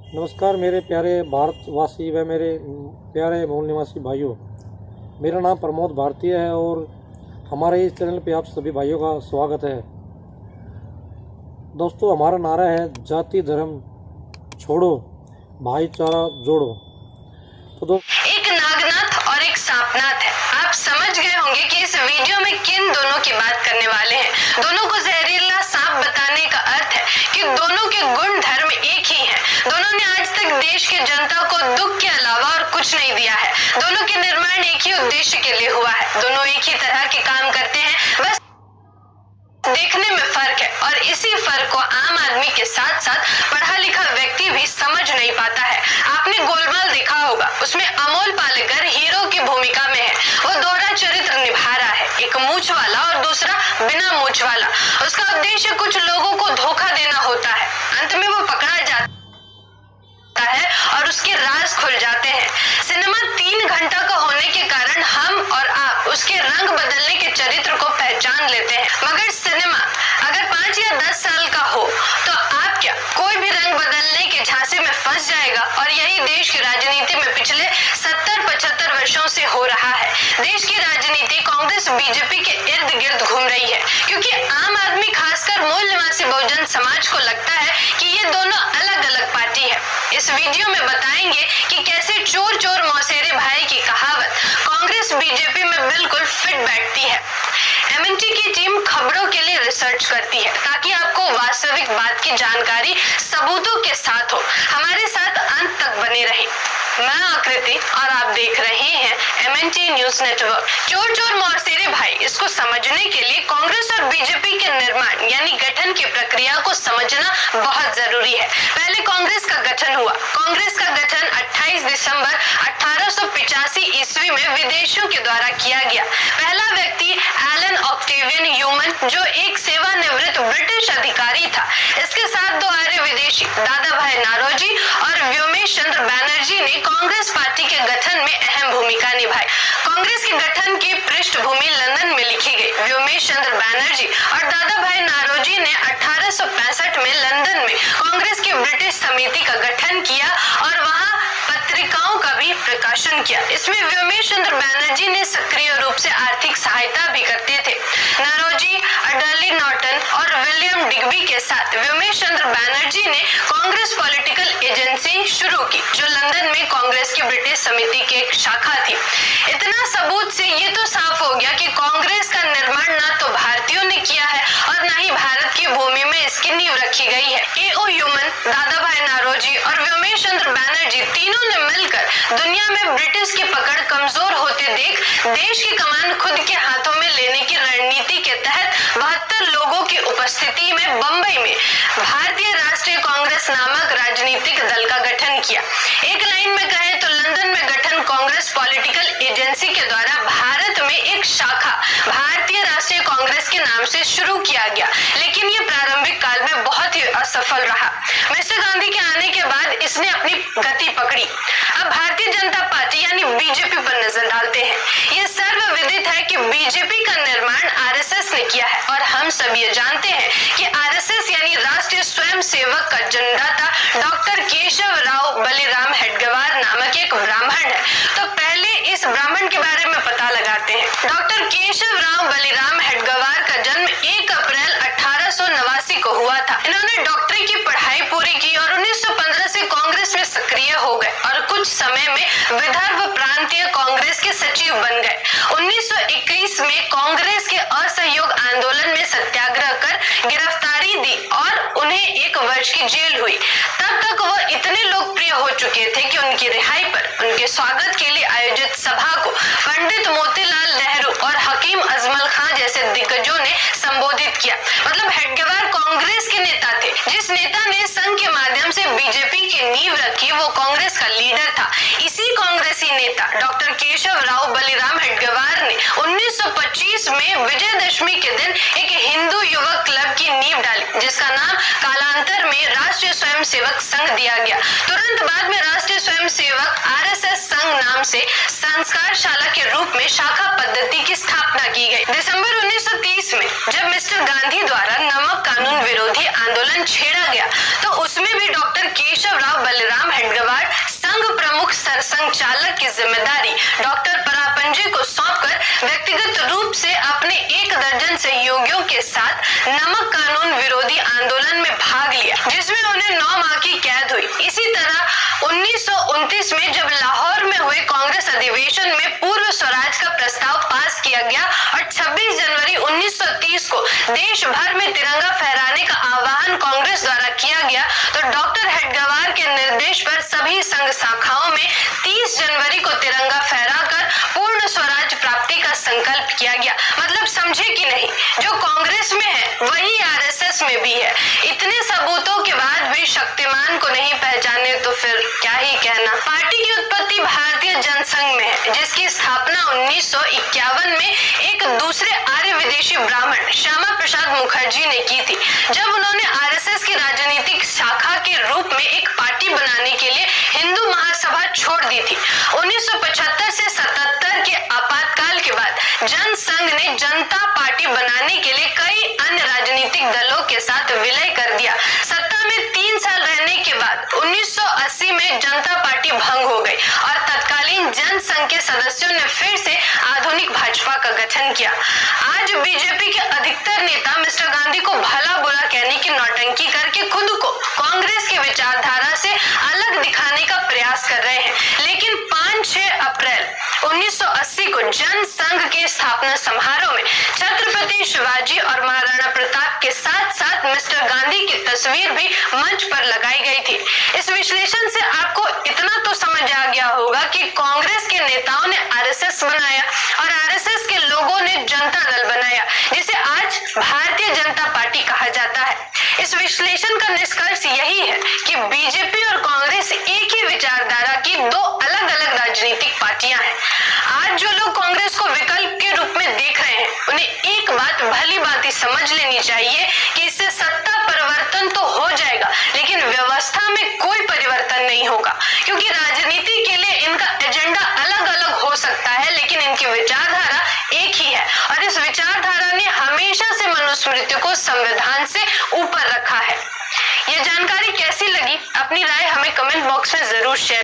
नमस्कार मेरे प्यारे भारतवासी व मेरे प्यारे मूल निवासी भाइयों। मेरा नाम प्रमोद भारतीय है और हमारे इस चैनल पे आप सभी भाइयों का स्वागत है। दोस्तों, हमारा नारा है जाति धर्म छोड़ो, भाईचारा जोड़ो। तो एक नागनाथ और एक सांपनाथ है। आप समझ गए होंगे कि इस वीडियो में किन दोनों की बात करने वाले हैं। दोनों को जहरीला सांप बताने का अर्थ है कि दोनों के गुण धर्म एक ही हैं। दोनों ने आज तक देश की जनता को दुख के अलावा और कुछ नहीं दिया है। दोनों के निर्माण एक ही उद्देश्य के लिए हुआ है। दोनों एक ही तरह के काम करते हैं, बस देखने में फर्क है और इसी फर्क को आम आदमी के साथ साथ पढ़ा लिखा व्यक्ति भी समझ नहीं पाता है। आपने गोलमाल देखा होगा, उसमें अमोल पालेकर हीरो की भूमिका में है। वो दोहरा चरित्र निभा रहा है, एक मूंछ वाला और दूसरा बिना मूंछ वाला। उसका उद्देश्य कुछ लोगों को धोखा देना होता है। अंत में वो पकड़ा जाता है और उसके राज खुल जाते हैं। सिनेमा 3 घंटा का होने के कारण हम और आप उसके रंग बदलने के चरित्र को पहचान लेते हैं, मगर सिनेमा अगर 5 या 10 साल का हो तो आप क्या कोई भी रंग बदलने के झांसे में फंस जाएगा। और यही देश की राजनीति में पिछले 70-75 वर्षों से हो रहा है। देश की राजनीति कांग्रेस बीजेपी के इर्द गिर्द घूम रही है, क्योंकि आम आदमी खासकर मूल निवासी बहुजन समाज को लगता है कि ये दोनों अलग अलग पार्टी है। इस वीडियो में बताएंगे कि कैसे चोर चोर मौसेरे भाई की कहावत कांग्रेस बीजेपी में बिल्कुल फिट बैठती है। एमएनटी की टीम खबरों के लिए रिसर्च करती है ताकि आपको वास्तविक बात की जानकारी सबूतों के साथ हो। हमारे साथ अंत तक बने रहें। मैं आकृति और आप देख रहे हैं एमएनटी न्यूज नेटवर्क। चोर चोर मौसेरे भाई, इसको समझने के लिए कांग्रेस और बीजेपी के निर्माण यानी गठन की प्रक्रिया को समझना बहुत जरूरी है। पहले कांग्रेस का गठन हुआ। कांग्रेस का गठन 28 दिसंबर 1885 ईस्वी में विदेशियों के द्वारा किया गया। पहला व्यक्ति एलन ऑक्टेवियन ह्यूमन, जो एक सेवानिवृत्त ब्रिटिश अधिकारी था। इसके साथ 2 आर्य विदेशी, दादा भाई नारोजी और व्योमेश चंद्र बैनर्जी ने कांग्रेस पार्टी के गठन में अहम भूमिका निभाई। कांग्रेस के गठन की पृष्ठभूमि लंदन में लिखी गई। व्योमेश चंद्र बैनर्जी और दादा भाई नारोजी ने 1865 में लंदन में कांग्रेस की ब्रिटिश समिति का गठन किया और वहां पत्रिकाओं का भी प्रकाशन किया। इसमें व्योमेश चंद्र बैनर्जी ने सक्रिय रूप से आर्थिक सहायता भी करते थे। नारोजी, अडर्ली नॉर्टन और विलियम डिग्बी के साथ व्योमेश चंद्र बैनर्जी ने कांग्रेस पॉलिटिकल एजेंसी शुरू की, जो लंदन में कांग्रेस की ब्रिटिश समिति की एक शाखा थी। इतना सबूत से ये तो साफ हो गया कि कांग्रेस का निर्माण ना तो भारतीयों ने किया है और ना ही भारत की भूमि में इसकी नींव रखी गई है। एओ ह्यूमन, दादा भाई नारोजी और व्योमेश चंद्र बैनर्जी तीनों ने मिलकर दुनिया में ब्रिटिश की पकड़ कमजोर होते देख देश की कमान खुद के हाथों में लेने की रणनीति के तहत 72 लोगों की उपस्थिति में बंबई में भारतीय राष्ट्रीय कांग्रेस नामक राजनीतिक दल का गठन किया। एक लाइन में कहें तो लंदन में गठन कांग्रेस पॉलिटिकल एजेंसी के द्वारा भारत में एक शाखा भारतीय राष्ट्रीय कांग्रेस के नाम से शुरू किया गया, लेकिन ये प्रारंभिक काल में बहुत ही असफल रहा। मिस्टर गांधी के आने के बाद इसने अपनी गति पकड़ी। अब भारतीय जनता पार्टी यानी बीजेपी पर नजर डालते हैं। ये सर्वविदित है कि बीजेपी का निर्माण आरएसएस ने किया है और हम सब ये जानते हैं कि आरएसएस यानी राष्ट्रीय स्वयं सेवक का जन्मदाता डॉक्टर केशव राव बलिराम हेडगेवार नामक एक ब्राह्मण है। तो पहले इस ब्राह्मण के बारे में पता लगाते हैं। डॉक्टर केशव राव बलिराम हेडगेवार का जन्म 1 अप्रैल 1889 को हुआ था। इन्होंने डॉक्टरी की पढ़ाई पूरी की और 1915 से कांग्रेस में सक्रिय हो गए और कुछ समय में विदर्भ प्रांतीय कांग्रेस के सचिव बन गए। 1921 में कांग्रेस के असहयोग आंदोलन में सत्याग्रह कर गिरफ्तारी दी और उन्हें 1 वर्ष की जेल हुई। तब तक वो इतने लोकप्रिय हो चुके थे कि उनकी रिहाई पर उनके स्वागत के लिए आयोजित सभा को पंडित मोतीलाल नेहरू और हकीम अजमल खां जैसे दिग्गजों ने संबोधित किया। मतलब हेडगेवार कांग्रेस के नेता थे। जिस नेता ने संघ के माध्यम से बीजेपी की नींव रखी, वो कांग्रेस का लीडर था। इसी कांग्रेसी नेता डॉक्टर केशव राव बलिराम हेडगेवार ने 1925 में विजयदशमी के दिन एक हिंदू युवक क्लब की नींव डाली, जिसका नाम कालांतर में राष्ट्रीय स्वयंसेवक संघ दिया गया। तुरंत बाद में राष्ट्रीय स्वयंसेवक आरएसएस संघ नाम से संस्कारशाला के रूप में शाखा पद्धति की स्थापना की गई। दिसंबर 1930 में जब मिस्टर गांधी द्वारा नमक कानून विरोधी आंदोलन छेड़ा गया, तो उसमें भी डॉक्टर केशव राव बलिराम नमक कानून विरोधी आंदोलन में भाग लिया, जिसमें उन्हें 9 माह की कैद हुई। इसी तरह 1929 में जब लाहौर में हुए कांग्रेस अधिवेशन में पूर्व स्वराज का प्रस्ताव पास किया गया और 26 जनवरी 1930 को देश भर में तिरंगा फहराने का आह्वान कांग्रेस द्वारा किया गया, तो डॉक्टर हेडगेवार के निर्देश पर सभी संघ शाखाओं में 30 जनवरी को तिरंगा फहराकर पूर्ण स्वराज प्राप्ति का संकल्प किया गया। मतलब समझे कि नहीं, जो कांग्रेस में है वही आरएसएस में भी है। इतने सबूतों के बाद भी शक्तिमान को नहीं पहचाने तो फिर क्या ही कहना। पार्टी की उत्पत्ति भारतीय जनसंघ में है, जिसकी स्थापना 1951 में एक दूसरे आर्य विदेशी ब्राह्मण श्यामा प्रसाद मुखर्जी ने की थी, जब उन्होंने आरएसएस की राजनीतिक शाखा के रूप में एक पार्टी बनाने के लिए हिंदू महासभा छोड़ दी थी। 1975 से 77 के आपातकाल के बाद जनसंघ ने जनता पार्टी बनाने के लिए कई अन्य राजनीतिक दलों के साथ विलय कर दिया। सत्ता में 3 साल रहने के बाद 1980 में जनता पार्टी भंग हो गई और तत्कालीन जनसंघ के सदस्यों ने फिर से आधुनिक भाजपा का गठन किया। आज बीजेपी के अधिकतर नेता मिस्टर गांधी को भला बुरा कहने की नौटंकी करके खुद को कांग्रेस की विचारधारा से अलग दिखाने का प्रयास कर रहे हैं, लेकिन 5-6 अप्रैल 1980 को जनसंघ के स्थापना समारोह में छत्रपति शिवाजी और महाराणा प्रताप के साथ साथ मिस्टर गांधी की तस्वीर भी मंच पर लगाई गई थी। इस विश्लेषण से आपको इतना तो समझ आ गया होगा कि कांग्रेस के नेताओं ने आरएसएस बनाया और आरएसएस के लोगों ने जनता दल बनाया, जिसे आज भारतीय जनता पार्टी कहा जाता है। इस विश्लेषण का निष्कर्ष यही है कि बीजेपी और कांग्रेस एक ही विचारधारा की 2 अलग-अलग राजनीतिक पार्टियां हैं। आज जो लोग कांग्रेस को विकल्प के रूप में देख रहे हैं, उन्हें एक बात भली भांति समझ लेनी चाहिए कि इससे सत्ता परिवर्तन तो हो जाएगा, लेकिन व्यवस्था में कोई परिवर्तन नहीं होगा, क्योंकि राजनीति के लिए इनका एजेंडा अलग-अलग हो सकता है, लेकिन इनकी विचारधारा एक ही है और इस विचारधारा ने हमेशा से मनुस्मृति को संविधान से ऊपर रखा है। यह जानकारी कैसी लगी, अपनी राय हमें कमेंट बॉक्स में जरूर शेयर